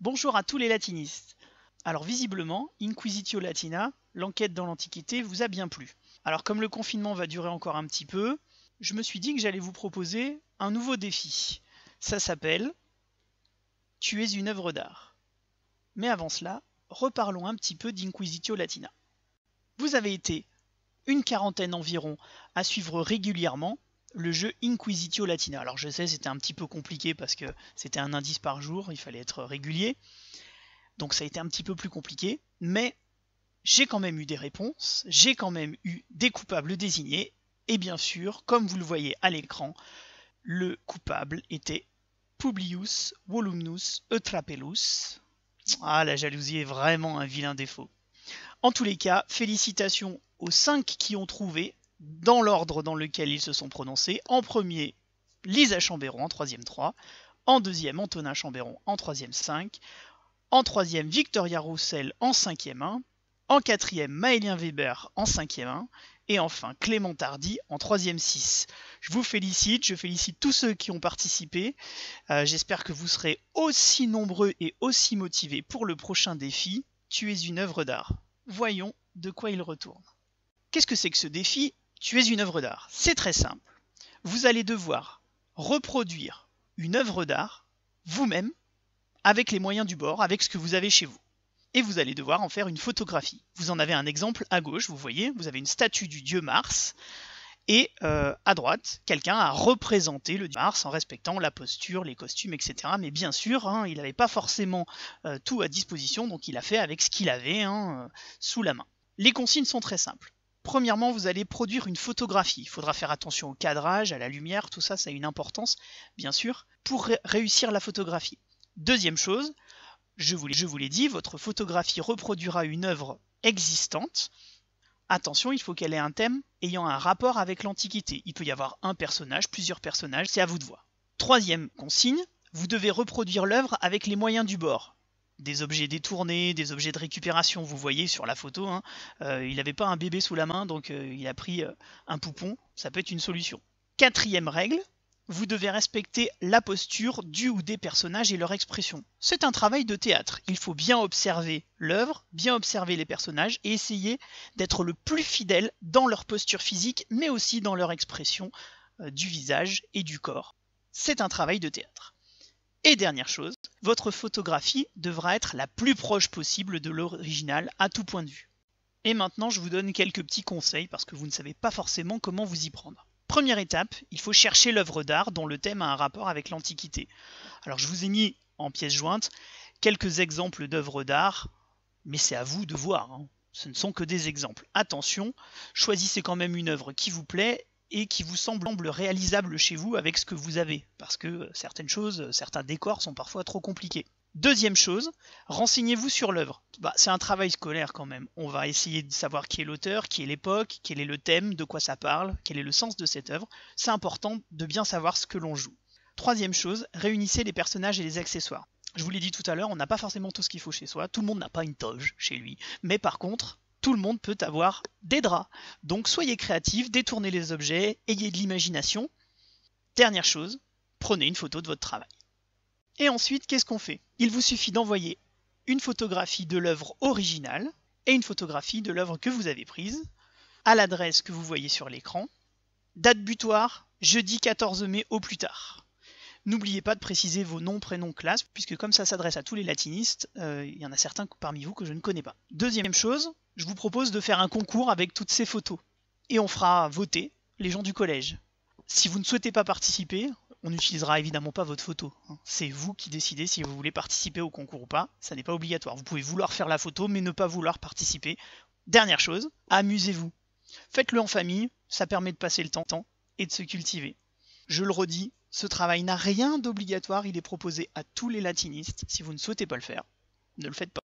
Bonjour à tous les latinistes. Alors visiblement, Inquisitio Latina, l'enquête dans l'Antiquité, vous a bien plu. Alors comme le confinement va durer encore un petit peu, je me suis dit que j'allais vous proposer un nouveau défi. Ça s'appelle « Tu es une œuvre d'art ». Mais avant cela, reparlons un petit peu d'Inquisitio Latina. Vous avez été une quarantaine environ à suivre régulièrement le jeu Inquisitio Latina. Alors je sais, c'était un petit peu compliqué parce que c'était un indice par jour, il fallait être régulier. Donc ça a été un petit peu plus compliqué, mais j'ai quand même eu des réponses, j'ai quand même eu des coupables désignés, et bien sûr, comme vous le voyez à l'écran, le coupable était Publius Volumnus Eutrapellus. Ah, la jalousie est vraiment un vilain défaut. En tous les cas, félicitations aux 5 qui ont trouvé, dans l'ordre dans lequel ils se sont prononcés. En premier, Lisa Chambéron en 3ème 3, en deuxième, Antonin Chambéron en 3ème 5, en troisième, Victoria Roussel en 5ème 1, en quatrième, Maëlien Weber en 5ème 1, et enfin Clément Tardy en 3ème 6. Je vous félicite, je félicite tous ceux qui ont participé. J'espère que vous serez aussi nombreux et aussi motivés pour le prochain défi. Tu es une œuvre d'art. Voyons de quoi il retourne. Qu'est-ce que c'est que ce défi ? Tu es une œuvre d'art. C'est très simple. Vous allez devoir reproduire une œuvre d'art vous-même avec les moyens du bord, avec ce que vous avez chez vous. Et vous allez devoir en faire une photographie. Vous en avez un exemple à gauche, vous voyez, vous avez une statue du dieu Mars, et à droite, quelqu'un a représenté le dieu Mars en respectant la posture, les costumes, etc. Mais bien sûr, il n'avait pas forcément tout à disposition, donc il a fait avec ce qu'il avait sous la main. Les consignes sont très simples. Premièrement, vous allez produire une photographie. Il faudra faire attention au cadrage, à la lumière, tout ça, ça a une importance, bien sûr, pour réussir la photographie. Deuxième chose, je vous l'ai dit, votre photographie reproduira une œuvre existante. Attention, il faut qu'elle ait un thème ayant un rapport avec l'Antiquité. Il peut y avoir un personnage, plusieurs personnages, c'est à vous de voir. Troisième consigne, vous devez reproduire l'œuvre avec les moyens du bord. Des objets détournés, des objets de récupération, vous voyez sur la photo, il n'avait pas un bébé sous la main, donc il a pris un poupon, ça peut être une solution. Quatrième règle, vous devez respecter la posture du ou des personnages et leur expression. C'est un travail de théâtre. Il faut bien observer l'œuvre, bien observer les personnages et essayer d'être le plus fidèle dans leur posture physique, mais aussi dans leur expression du visage et du corps. C'est un travail de théâtre. Et dernière chose, votre photographie devra être la plus proche possible de l'original à tout point de vue. Et maintenant, je vous donne quelques petits conseils parce que vous ne savez pas forcément comment vous y prendre. Première étape, il faut chercher l'œuvre d'art dont le thème a un rapport avec l'Antiquité. Alors je vous ai mis en pièces jointes quelques exemples d'œuvres d'art, mais c'est à vous de voir, Ce ne sont que des exemples. Attention, choisissez quand même une œuvre qui vous plaît et qui vous semble réalisable chez vous avec ce que vous avez, parce que certaines choses, certains décors sont parfois trop compliqués. Deuxième chose, renseignez-vous sur l'œuvre. C'est un travail scolaire quand même. On va essayer de savoir qui est l'auteur, qui est l'époque, quel est le thème, de quoi ça parle, quel est le sens de cette œuvre. C'est important de bien savoir ce que l'on joue. Troisième chose, réunissez les personnages et les accessoires. Je vous l'ai dit tout à l'heure, on n'a pas forcément tout ce qu'il faut chez soi. Tout le monde n'a pas une toge chez lui. Mais par contre, tout le monde peut avoir des draps. Donc soyez créatifs, détournez les objets, ayez de l'imagination. Dernière chose, prenez une photo de votre travail. Et ensuite, qu'est-ce qu'on fait ? Il vous suffit d'envoyer une photographie de l'œuvre originale et une photographie de l'œuvre que vous avez prise à l'adresse que vous voyez sur l'écran. Date butoir, jeudi 14 mai au plus tard. N'oubliez pas de préciser vos noms, prénoms, classes, puisque comme ça s'adresse à tous les latinistes, il y en a certains parmi vous que je ne connais pas. Deuxième chose, je vous propose de faire un concours avec toutes ces photos. Et on fera voter les gens du collège. Si vous ne souhaitez pas participer, on n'utilisera évidemment pas votre photo. C'est vous qui décidez si vous voulez participer au concours ou pas. Ça n'est pas obligatoire. Vous pouvez vouloir faire la photo, mais ne pas vouloir participer. Dernière chose, amusez-vous. Faites-le en famille, ça permet de passer le temps et de se cultiver. Je le redis, ce travail n'a rien d'obligatoire, il est proposé à tous les latinistes. Si vous ne souhaitez pas le faire, ne le faites pas.